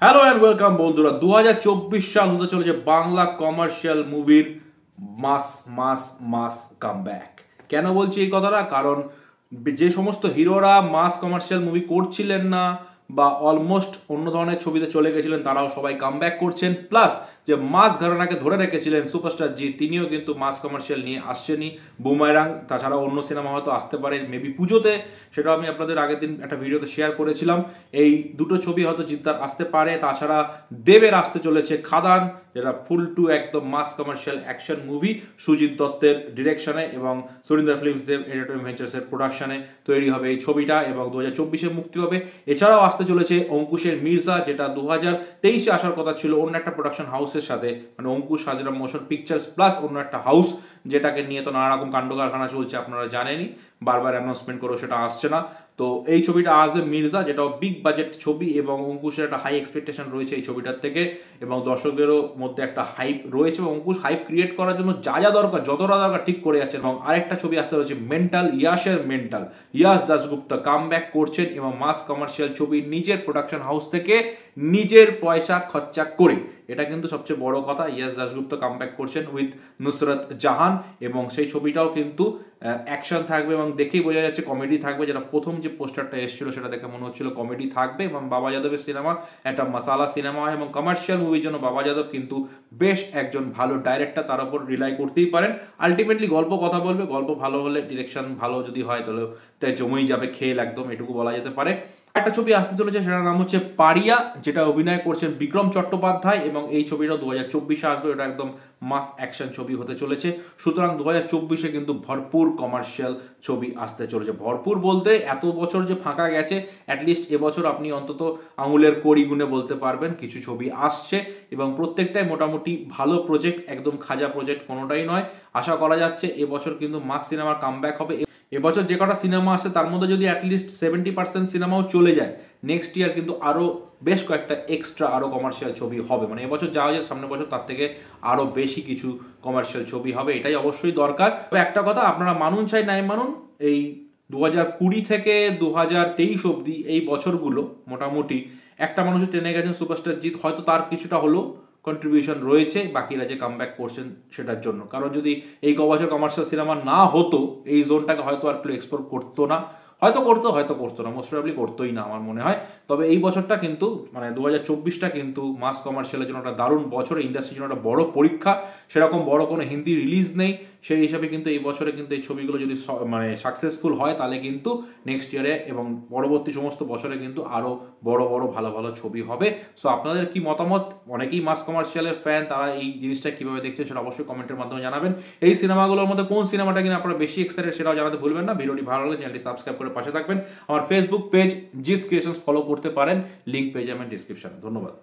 Hello and welcome বন্ধুরা। 2024 সাল হতে চলেছে বাংলা কমার্শিয়াল মুভির মাস মাস মাস কামব্যাক। কেন বলছি এই কথাটা? কারণ যে সমস্ত হিরোরা মাস কমার্শিয়াল মুভি করছিলেন না বা অলমোস্ট অন্য ধরনের ছবিতে চলে গেছিলেন, তারাও সবাই কামব্যাক করছেন। প্লাস যে মাস ঘরানাকে ধরে রেখেছিলেন সুপারস্টার জি, তিনিও কিন্তু মাস কমার্শিয়াল নিয়ে আসছেনই। বুমারাং তাছাড়া অন্য সিনেমা হয়তো আসতে পারে মেবি পুজোতে, সেটা আমি আপনাদের আগের দিন একটা ভিডিওতে শেয়ার করেছিলাম। এই দুটো ছবি হয়তো জিদ্দার আসতে পারে। তাছাড়া দেবের আসতে চলেছে খাদান, যেটা ফুল টু একদম mass commercial action movie Sujit দত্তের ডিরেকশনে এবং সুরিন্দর ফিল্মস দেব এন্টারটেইনমেন্ট ভেঞ্চার্সের প্রোডাকশনে তৈরি হবে এই ছবিটা এবং 2024-এ মুক্তি হবে। এছাড়াও আসতে চলেছে অঙ্কুশের মির্জা, যেটা 2023-এ আসার কথা ছিল অন্য একটা প্রোডাকশন হাউসের সাথে, মানে Ankush Hazra motion pictures plus অন্য একটা হাউস, যেটাকে নিয়ে তো নানা রকম কাণ্ড কারখানা চলছে, আপনারা জানেনই, বারবার অ্যানাউন্সমেন্ট করেও সেটা আসছে না। তো এই ছবিটা আসবে মির্জা, যেটাও বিগ বাজেট ছবি এবং অঙ্কুশের একটা হাই এক্সপেকটেশন রয়েছে এই ছবিটার থেকে এবং দর্শকদেরও মধ্যে একটা হাইপ রয়েছে এবং অঙ্কুশ হাইপ ক্রিয়েট করার জন্য যা যা দরকার, যতটা দরকার ঠিক করে যাচ্ছে। এবং আরেকটা ছবি আসতে রয়েছে মেন্টাল, ইয়াসের মেন্টাল। ইয়াস দাশগুপ্তা কামব্যাক করছেন এবং মাস কমার্শিয়াল ছবি নিজের প্রোডাকশন হাউস থেকে নিজের পয়সা খরচা করে। এটা কিন্তু সবচেয়ে বড় কথা, ইয়াস দাশগুপ্তা কামব্যাক করছেন উইথ নুসরত জাহান এবং সেই ছবিটাও কিন্তু অ্যাকশন থাকবে এবং দেখেই বোঝা যাচ্ছে কমেডি থাকবে। যেটা প্রথম যে পোস্টারটা এসেছিল সেটা দেখে মনে হচ্ছিল কমেডি থাকবে এবং বাবা যাদবের সিনেমা একটা মাসালা সিনেমা এবং কমার্শিয়াল মুভির জন্য বাবা যাদব কিন্তু বেশ একজন ভালো ডাইরেক্টর, তার উপর রিলাই করতেই পারেন। আলটিমেটলি গল্প কথা বলবে, গল্প ভালো হলে, ডিরেকশন ভালো যদি হয় তাহলে তাই জমেই যাবে খেল একদম, এটুকু বলা যেতে পারে। একটা ছবি আসতে চলেছে, সেটার নাম হচ্ছে পারিয়া, যেটা অভিনয় করছেন বিক্রম চট্টোপাধ্যায় এবং এই ছবিটাও 2024-এ আসবে। এটা একদম মাস অ্যাকশন ছবি হতে চলেছে। সুতরাং 2024-এ কিন্তু ভরপুর কমার্শিয়াল ছবি আসতে চলেছে। ভরপুর বলতে এত বছর যে ফাঁকা গেছে, অ্যাটলিস্ট এবছর আপনি অন্তত আঙুলের কড়ি গুনে বলতে পারবেন কিছু ছবি আসছে এবং প্রত্যেকটাই মোটামুটি ভালো প্রজেক্ট, একদম খাজা প্রজেক্ট কোনোটাই নয়। আশা করা যাচ্ছে এবছর কিন্তু মাস সিনেমার কামব্যাক হবে। এবছর যে কটা সিনেমা আসে তার মধ্যে যদি অ্যাটলিস্ট 70% সিনেমাও চলে যায়, নেক্সট ইয়ার কিন্তু আরো বেশ কয়েকটা এক্সট্রা আরো কমার্শিয়াল ছবি হবে। মানে এবছর যা হয়েছে সামনের বছর তার থেকে আরো বেশি কিছু কমার্শিয়াল ছবি হবে, এটাই অবশ্যই দরকার। তবে একটা কথা, আপনারা মানুন চাই নাই মানুন, এই 2020 থেকে 2023 অব্দি এই বছরগুলো মোটামুটি একটা মানুষের টেনে গেছেন সুপারস্টার জিৎ, হয়তো তার কিছুটা হলো কন্ট্রিবিউশন রয়েছে বাকিরা যে কামব্যাক করছেন সেটার জন্য। কারণ যদি এই বছর কমার্শিয়াল সিনেমা না হতো, এই জোনটাকে হয়তো আর একটু এক্সপ্লোর করতো না, হয়তো করতো হয়তো করতো না, মোস্ট প্রবাবলি করতোই না আমার মনে হয়। তবে এই বছরটা কিন্তু মানে 2024টা কিন্তু মাস কমার্শিয়ালের জন্য একটা দারুণ বছর, ইন্ডাস্ট্রির জন্য একটা বড় পরীক্ষা। সেরকম বড় কোনো হিন্দি রিলিজ নেই, সেই হিসাবে কিন্তু এই বছরে কিন্তু এই ছবিগুলো যদি মানে সাকসেসফুল হয় তাহলে কিন্তু নেক্সট ইয়ারে এবং পরবর্তী সমস্ত বছরে কিন্তু আরো বড় বড় ভালো ভালো ছবি হবে। সো আপনাদের কি মতামত? অনেকেই মাস কমার্শিয়ালের ফ্যান, তারা এই জিনিসটা কিভাবে দেখছেন সেটা অবশ্যই কমেন্টের মাধ্যমে জানাবেন। এই সিনেমাগুলোর মধ্যে কোন সিনেমাটা কিনা আপনারা বেশি এক্সাইটেড সেটাও জানাতে ভুলবেন না। ভিডিওটি ভালো লাগলে চ্যানেলটি সাবস্ক্রাইব করে পাশে থাকবেন। আমার ফেসবুক পেজ জিস ক্রিয়েশনস ফলো করতে পারেন, লিংক পেয়ে যাবেন ডিসক্রিপশনে। ধন্যবাদ।